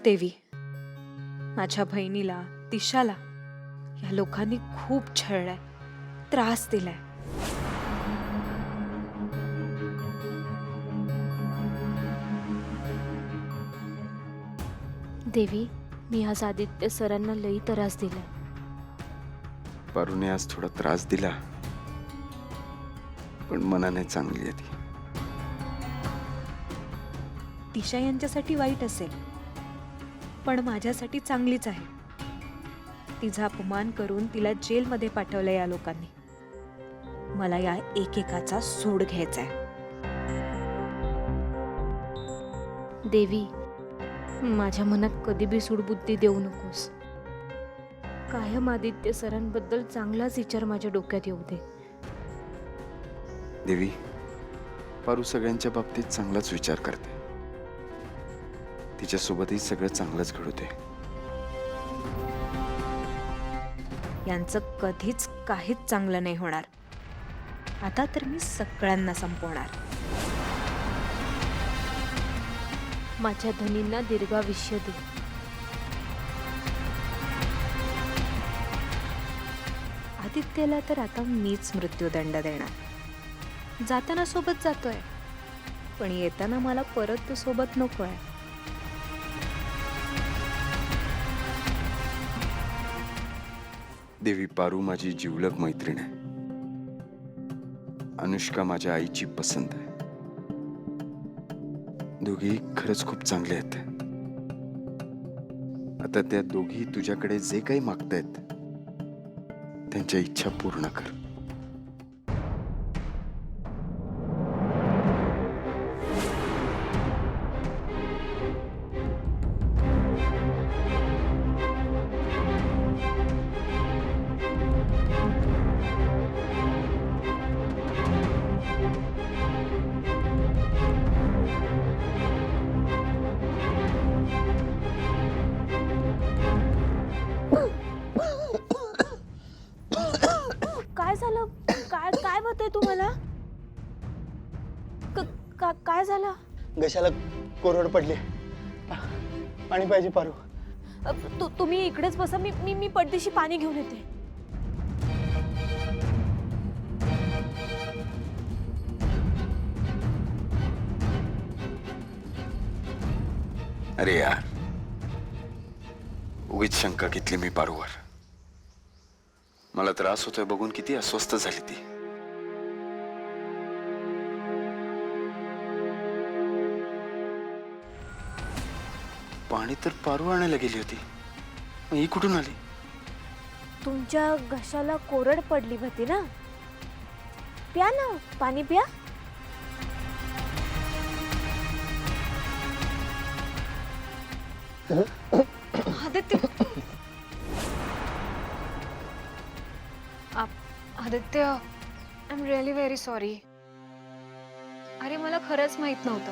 देवी, माझ्या बहिणीला, दिशाला या लोकांनी खूप छळलंय, त्रास दिलाय. देवी, मी आज आदित्य सरांना लई त्रास दिलाय. पारूने आज थोडा त्रास दिला, पण मनाने चांगली आहे ती. दिशा यांच्यासाठी वाईट असेल, पण माझ्यासाठी चांगलीच आहे. तिचा अपमान करून तिला जेलमध्ये पाठवलं या लोकांनी. मला या एकेकाचा सूड घ्यायचाय. देवी, माझ्या मनात कधी बी सूडबुद्धी देऊ नकोस. कायम आदित्य सरांबद्दल चांगलाच विचार माझ्या डोक्यात येऊ दे. देवी, पारू सगळ्यांच्या बाबतीत चांगलाच विचार करते. तिच्यासोबतही सगळं चांगलंच घडू दे. यांचं कधीच काहीच चांगलं नाही होणार. आता तर मी सगळ्यांना संपवणार. माझ्या धनींना दीर्घायुष्य दे. आदित्यला तर आता मीच मृत्यूदंड देणार. जाताना सोबत जातोय, पण येताना मला परत तो सोबत नकोय. देवी, पारू माझी जिवलग मैत्रीण आहे. अनुष्का माझ्या आईची पसंत आहे. दोघी खरंच खूप चांगले आहेत. आता त्या दोघी तुझ्याकडे जे काही मागतायत त्यांच्या इच्छा पूर्ण कर. काय झालं? काय काय होतंय तुम्हाला? काय झालं? घशाला कोरड पडली. पाणी पाहिजे पारू. तुम्ही इकडेच बसा, मी पडदेशी पाणी घेऊन येते. अरे यार, उगीच शंका घेतली मी पारूवर. मला त्रास होतोय बघून किती अस्वस्थ झाली ती. पाणी तर पारू आणायला गेली होती, मग ही कुठून आली? तुमच्या घशाला कोरड पडली होती ना, प्या ना पाणी प्या. Aditya, Aditya, I am really very sorry. अरे, मला खरंच माहित नव्हतं.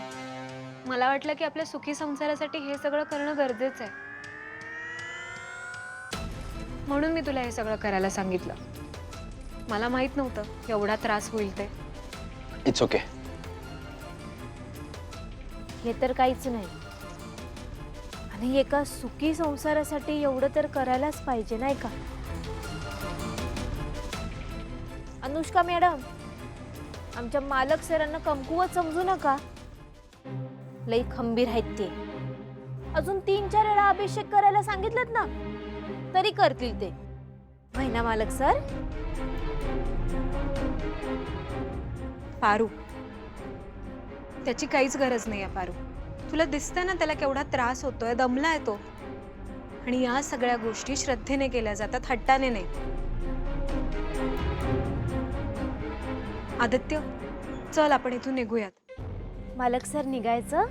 मला वाटलं की आपल्या सुखी संसारासाठी हे सगळं करणं गरजेचं आहे, म्हणून मी तुला हे सगळं करायला सांगितलं. मला माहित नव्हतं एवढा त्रास होईल ते. It's okay. हे तर काहीच नाही, आणि एका सुखी संसारासाठी एवढं तर करायलाच पाहिजे नाही का? अनुष्का मॅडम, आमच्या मालक सरांना कमकुवत समजू नका. लई खंबीर आहेत ते. अजून 3-4 वेळा अभिषेक करायला सांगितलं ना, तरी करतील ते. महिना मालक सर. पारू, त्याची काहीच गरज नाही आहे. पारू, तुला दिसतंय ना त्याला केवढा त्रास होतोय, दमलाय तो. आणि या सगळ्या गोष्टी श्रद्धेने केल्या जातात, हट्टाने नाही. आदित्य, चल आपण इथून निघूयात. मालक सर निघायचं?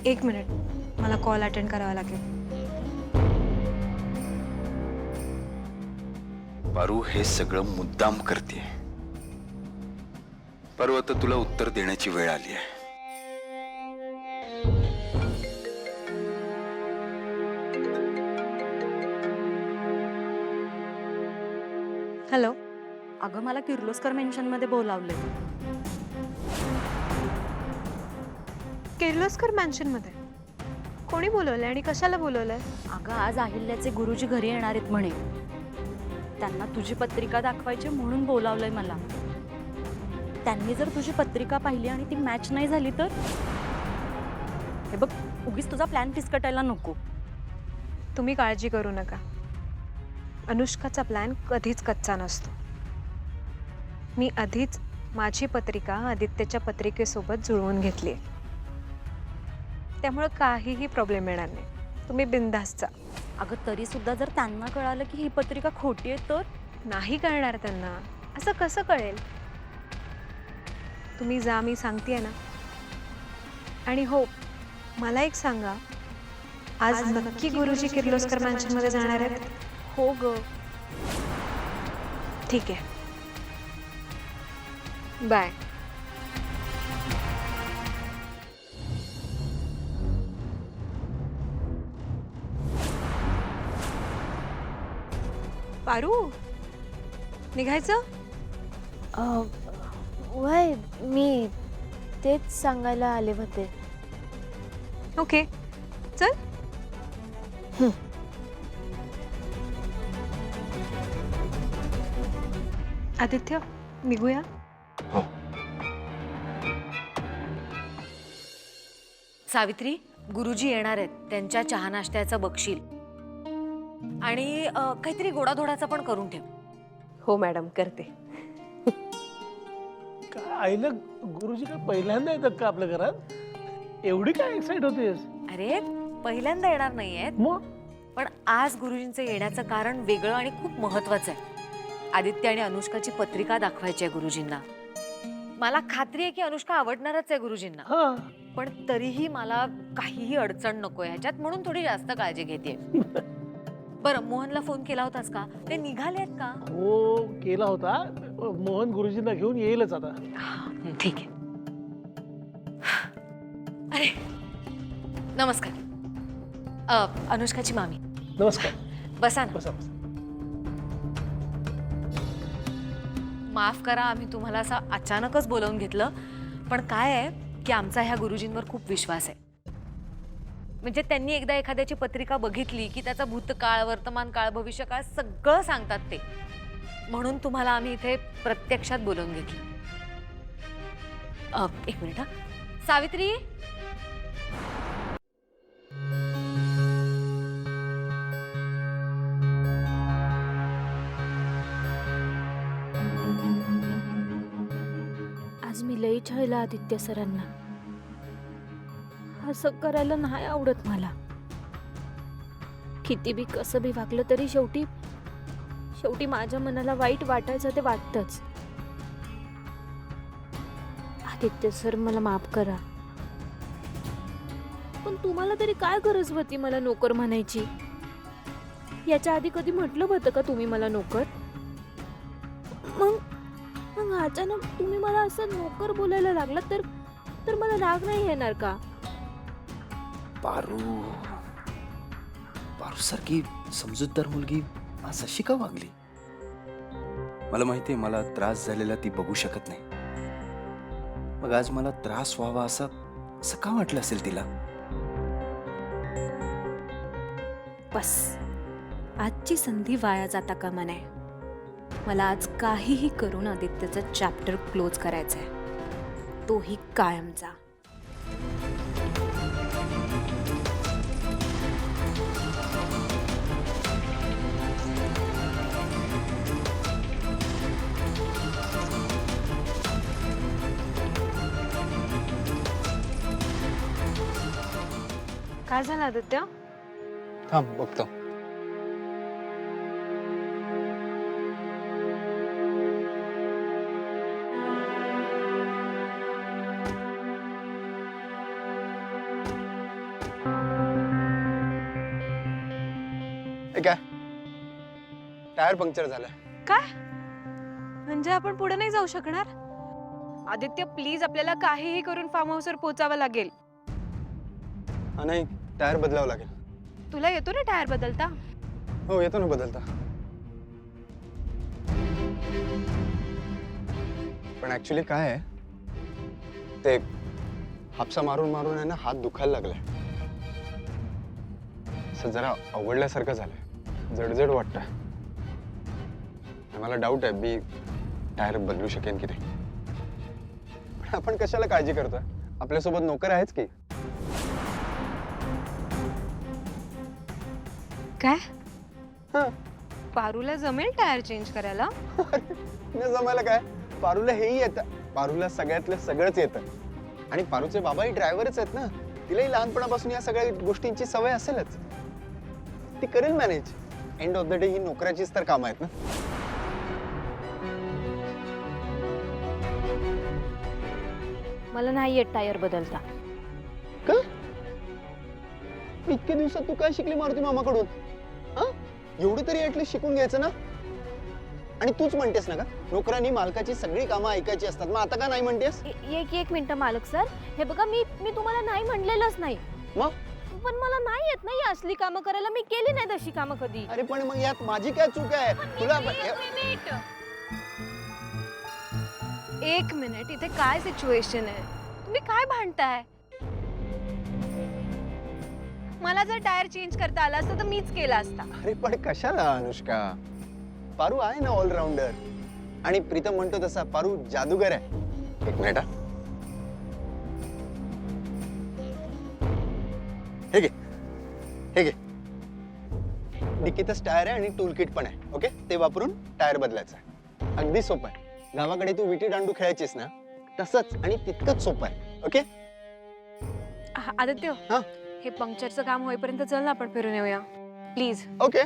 एक मिनिट, मला कॉल अटेंड करावा लागेल. पारू हे सगळं मुद्दाम करते. पारू, आता तुला उत्तर देण्याची वेळ आली आहे. हॅलो, अगं मला किर्लोस्कर मेन्शनमध्ये बोलावलंय. किर्लोस्कर मॅन्शनमध्ये कोणी बोलवलंय आणि कशाला बोलवलंय? अगं आज अहिल्याचे गुरुजी घरी येणार आहेत म्हणे. त्यांना तुझी पत्रिका दाखवायची म्हणून बोलावलंय मला. त्यांनी जर तुझी पत्रिका पाहिली आणि ती मॅच नाही झाली तर? हे बघ, उगीच तुझा प्लॅन फिसकटायला नको. तुम्ही काळजी करू नका. अनुष्काचा प्लॅन कधीच कच्चा नसतो. मी आधीच माझी पत्रिका आदित्यच्या पत्रिकेसोबत जुळवून घेतली. त्यामुळे काहीही प्रॉब्लेम येणार नाही. तुम्ही बिनधास्त जा. अगं तरी सुद्धा जर त्यांना कळालं की ही पत्रिका खोटी आहे तर? नाही कळणार त्यांना. असं कसं कळेल? तुम्ही जा, मी सांगतेय ना. आणि हो, मला एक सांगा, आज नक्की गुरुजी किर्लोस्कर मॅन्शनमध्ये जाणार आहेत? हो ग. ठीक आहे, बाय. पारू, निघायचं? वय मी तेच सांगायला आले होते. ओके, चल. आदित्य, निघूया. सावित्री, गुरुजी येणार आहेत. त्यांच्या चहा नाश्त्याचं बघशील आणि काहीतरी गोडाधोडाचा पण करून ठेव. हो मॅडम, करते. काय आईला गुरुजी काय पहिल्यांदा येतात का आपल्या घरात? एवढी काय एक्साइट होतेस? अरे पहिल्यांदा येणार नाहीयेत, मग पण आज गुरुजींचं येण्याचं कारण वेगळं आणि खूप महत्वाचं आहे. आदित्य आणि अनुष्काची पत्रिका दाखवायची आहे गुरुजींना. मला खात्री आहे की अनुष्का आवडणारच आहे गुरुजींना, हा पण तरीही मला काहीही अडचण नकोय ह्याच्यात, म्हणून थोडी जास्त काळजी घेते. बरं, मोहनला फोन केला होतास का? ते निघालेत का? हो, केला होता. मोहन गुरुजींना घेऊन येईलच आता. ठीक आहे. अरे नमस्कार. अनुष्काची मामी. नमस्कार. बसा ना. बसा. माफ करा, आम्ही तुम्हाला असं अचानकच बोलावून घेतलं, पण काय आहे की आमचा ह्या गुरुजींवर खूप विश्वास आहे. म्हणजे त्यांनी एकदा एखाद्याची पत्रिका बघितली की त्याचा भूतकाळ, वर्तमान काळ, भविष्यकाळ सगळं सांगतात ते. म्हणून तुम्हाला आम्ही इथे प्रत्यक्षात बोलावून घेतलं. एक मिनिट हा. सावित्री, आज मी लई छळलं आदित्य सरांना. असं करायला नाही आवडत मला. किती बी कसं बी वागलं तरी शेवटी माझ्या मनाला वाईट वाटायचं ते वाटतंच. आदित्य सर, मला माफ करा. पण तुम्हाला तरी काय गरज होती मला नोकर म्हणायची? याच्या आधी कधी म्हटलं होतं का तुम्ही मला नोकर? मग अचानक तुम्ही मला असं नोकर बोलायला लागला तर मला राग नाही येणार का? पारू सारखी समजूतदार मुलगी असं शिका वागली. मला माहितीये मला त्रास झालेला ती बघू शकत नाही. मग आज मला त्रास व्हावा असं का वाटलं असेल तिला? बस, आजची संधी वाया जाता कामा नये. मला आज काहीही करून आदित्यचा चॅप्टर क्लोज करायचा आहे, तोही कायमचा. काय झालं आदित्य? थांब, बघतो. काय टायर पंक्चर झालं. काय म्हणजे आपण पुढे नाही जाऊ शकणार? आदित्य, प्लीज, आपल्याला काहीही करून फार्म हाऊसवर पोहोचावं लागेल. हा, नाही, टायर बदलावं लागेल. तुला येतो ना टायर बदलता? हो, येतो ना बदलता. पण ऍक्च्युली काय आहे, ते हापसा मारून मारून आहे ना हात दुखायला लागलाय. असं जरा आवडल्यासारखं झालंय, जडजड वाटतंय. मला डाऊट आहे मी टायर बदलू शकेन की नाही. पण आपण कशाला काळजी करतोय, आपल्यासोबत नोकर आहेच की. काय हा, पारूला जमेल टायर चेंज करायला? न जमायला काय, पारूला हेही येतं. पारूला सगळ्यातलं सगळंच येतं. आणि पारूचे बाबाही ड्रायव्हरच आहेत ना, तिलाही लहानपणापासून या सगळ्या गोष्टींची सवय असेलच. ती करेल manage. End of the day ही नोकराचीच तर काम आहेत ना. मला नाही येत टायर बदलता. का इतक्या दिवसात तू काय शिकली मारुती मामाकडून? हा, एवढं तरी ऍटलीस्ट शिकून घ्यायचं ना. आणि तूच म्हणतेस ना का नोकरांनी मालकाची सगळी कामं ऐकायची असतात, मग आता का नाही म्हणतेस? एक मिनिट मालक सर, हे बघा मी तुम्हाला नाही म्हणलेलंच नाही. मग पण मला नाही येत नाही असली कामं करायला. मी केली नाही तशी कामं कधी. अरे पण मग यात माझी काय चूक आहे? तुला एक मिनिट, इथे काय सिच्युएशन आहे? तुम्ही काय भांडताय? मला जर टायर चेंज करता आला असता तर मीच केला असता. अरे पण कशाला अनुष्का, पारू आहे ना ऑलराऊंडर. आणि प्रीतम म्हणतो तसा पारू जादूगर आहे. एक मिनिट हा. हे घे, हे घे. डिक्कीतच टायर आहे आणि टूल किट पण आहे. ओके, ते वापरून टायर बदलायचं आहे. अगदी सोपं आहे. गावाकडे तू विटी दांडू खेळायचीस ना, तसंच आणि तितकंच सोपं आहे. ओके आदित्य, हा, हे पंक्चरचं काम होईपर्यंत चल ना आपण फिरून येऊया प्लीज. ओके.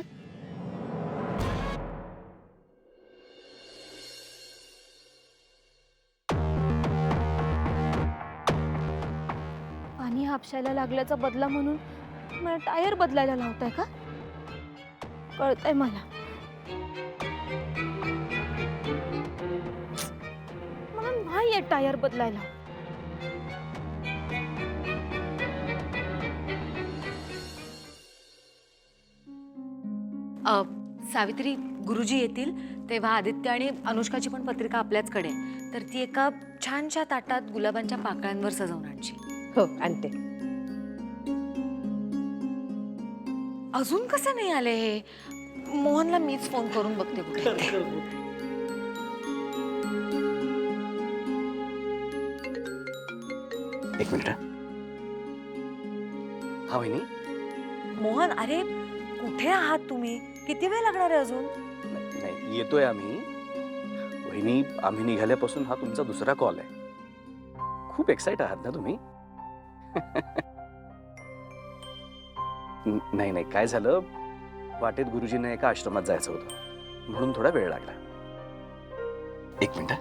पाणी हापशायला लागल्याचा बदला म्हणून मला टायर बदलायला लावताय का? कळतंय मला. मला नाही येत टायर बदलायला. सावित्री, गुरुजी येतील तेव्हा आदित्य आणि अनुष्काची पण पत्रिका आपल्याचकडे आहे. तर ती एका छानशा ताटात गुलाबांच्या पाकळ्यांवर सजवून आणची. हो आणते. अजून कसं नाही आले हे? मोहनला मीच फोन करून बघते कुठे आहे ते. एक मिनिट. हा वहिनी. मोहन, अरे कुठे आहात तुम्ही? किती वेळ लागणार आहे अजून? नाही, येतोय आम्ही. वहिनी, आम्ही निघाल्यापासून हा तुमचा दुसरा कॉल आहे. खूप एक्साइट आहात ना तुम्ही? नाही नाही, काय झालं, वाटेत गुरुजींना एका आश्रमात जायचं होतं म्हणून थोडा वेळ लागला. एक मिनिट.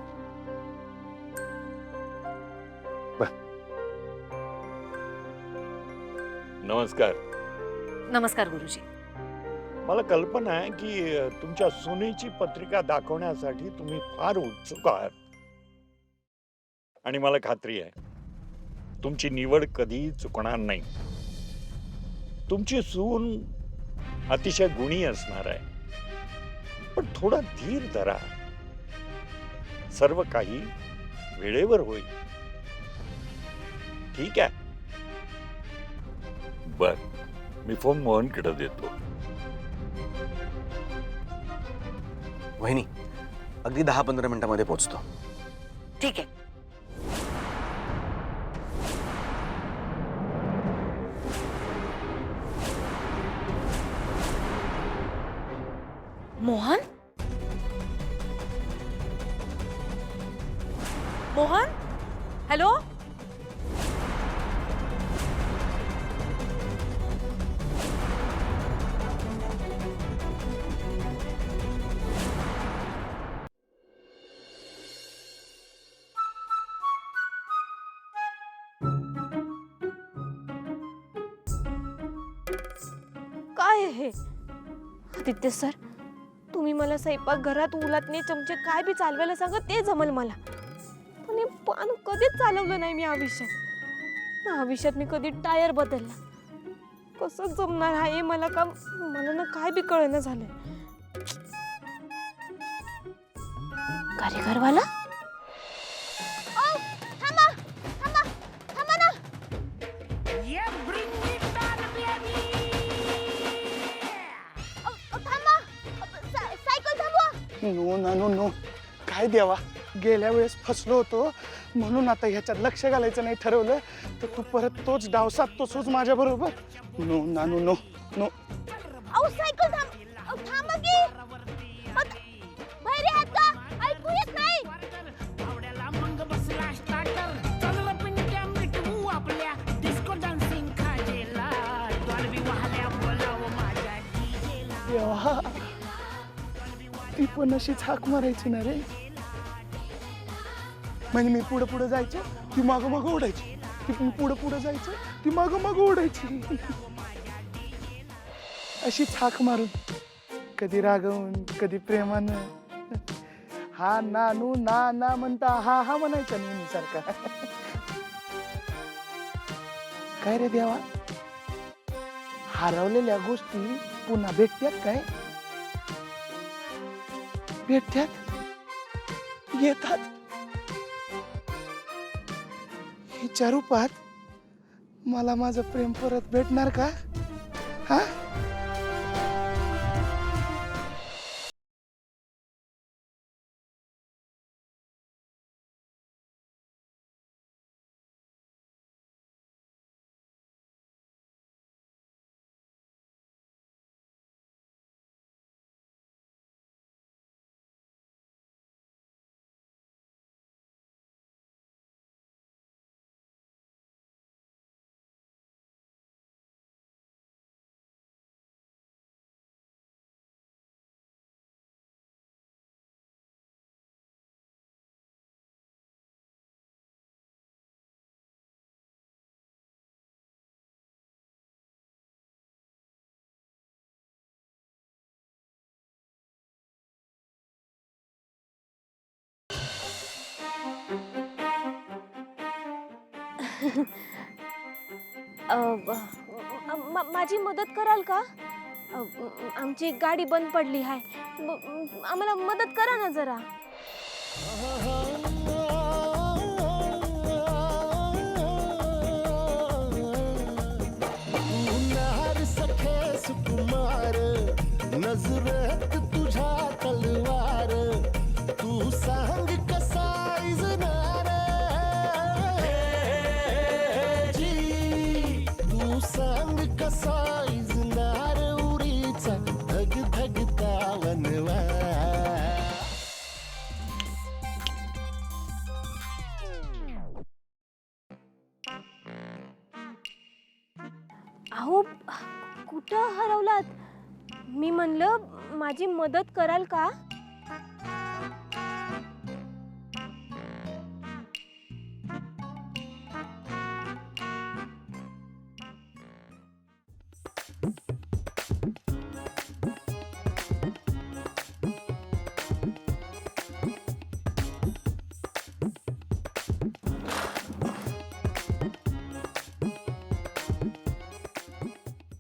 नमस्कार. नमस्कार गुरुजी. मला कल्पना आहे की तुमच्या सुनेची पत्रिका दाखवण्यासाठी तुम्ही फार उत्सुक आहात. आणि मला खात्री आहे तुमची निवड कधी चुकणार नाही. तुमची सून अतिशय गुणी असणार आहे. पण थोडा धीर धरा, सर्व काही वेळेवर होईल. ठीक आहे? बर, मी फोन मोहनकडे देतो. वहिनी, अगदी 10-15 मिनिटांमध्ये पोहोचतो. ठीक आहे. मोहन, मोहन, हॅलो. काय हे आदित्य सर, तुम्ही मला स्वयंपाकघरात उलटणे चमचे काय बी चालवायला सांगा ते जमल मला. पण हे पान कधीच चालवलं नाही मी आयुष्यात. आयुष्यात मी कधी टायर बदलला. कसं जमणार आहे मला का? मला ना काय बी कळेना झालंय. कारीगरवाला नो ना नो नो, काय देवा, गेल्या वेळेस फसलो होतो म्हणून आता ह्याच्यात लक्ष घालायचं नाही ठरवलं तर तू परत तोच डाव साधतोस माझ्या बरोबर. नो ना नो नो नो. अहो सायकल थांबा की. बाहेर आहात का? ऐकू येत नाही. देवा, ती पण अशीच हाक मारायची ना रे. म्हणजे मी पुढं पुढं जायचो, ती मागं मागं ओढायची. ती पण पुढं पुढं जायचं, ती मागं मागं ओढायची. अशीच हाक मारून, कधी रागवून कधी प्रेमानं. हा नानू ना ना म्हणता हा हा म्हणायचा नेहमी सारखा. काय रे देवा, हरवलेल्या गोष्टी पुन्हा भेटत्यात काय? भेटत्यात, येतात. हिच्या रूपात मला माझं प्रेम परत भेटणार का? हा? माझी मदत कराल का? आमची गाडी बंद पडली आहे. आम्हाला मदत करा ना जरा. नजरेत तुझ्या तलवार, तू सांग कसा इजनार जी, तू सांग कसा इजनार उरीचा धग धगता वनवा. अहो कुठं हरवलात? मी म्हणलं माझी मदत कराल का?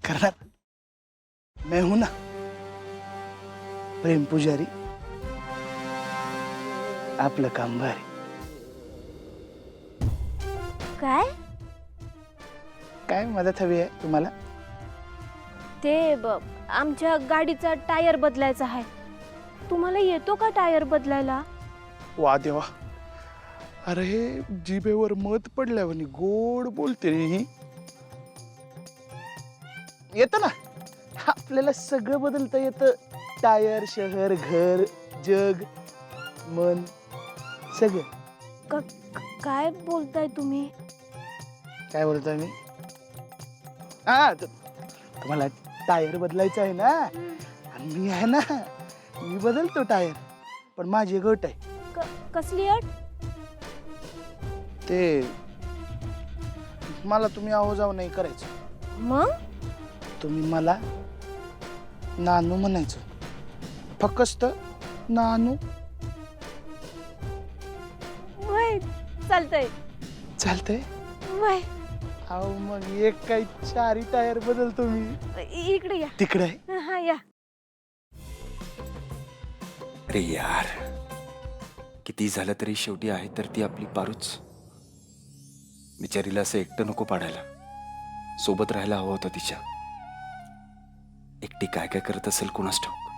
करणार. मैं हूं ना प्रेम पुजारी, आपलं काम भारी. काय? काय मदत हवी आहे तुम्हाला? ते आमच्या गाडीचा टायर बदलायचा आहे. तुम्हाला येतो का टायर बदलायला? वा देवा, अरे जिभेवर मध पडल्यावर गोड बोलते रे ही. येतं ना, आपल्याला सगळं बदलता येतं. टायर, शहर, घर, जग, मन, सगळं. काय बोलताय तुम्ही? काय बोलताय मी? हा, तुम्हाला टायर बदलायचं आहे ना, आणि मी आहे ना, मी बदलतो टायर. पण माझी एक अट आहे. कसली अट? ते मला तुम्ही आहो जाऊ नाही करायचं. मग तुम्ही मला नानू म्हणायचं, फक्त नानू. वय चालतंय. चालतंय? वय अहो मग एक काही चारी टायर बदलतो मी. इकडे या. तिकडे आहे. हा या. अरे यार, किती झालं तरी शेवटी आहे तर ती आपली पारूच. बिचारीला असं एकटं नको पाडायला, सोबत राहायला हवं होतं तिच्या. एकटी काय काय करत असेल कुणास ठाऊक.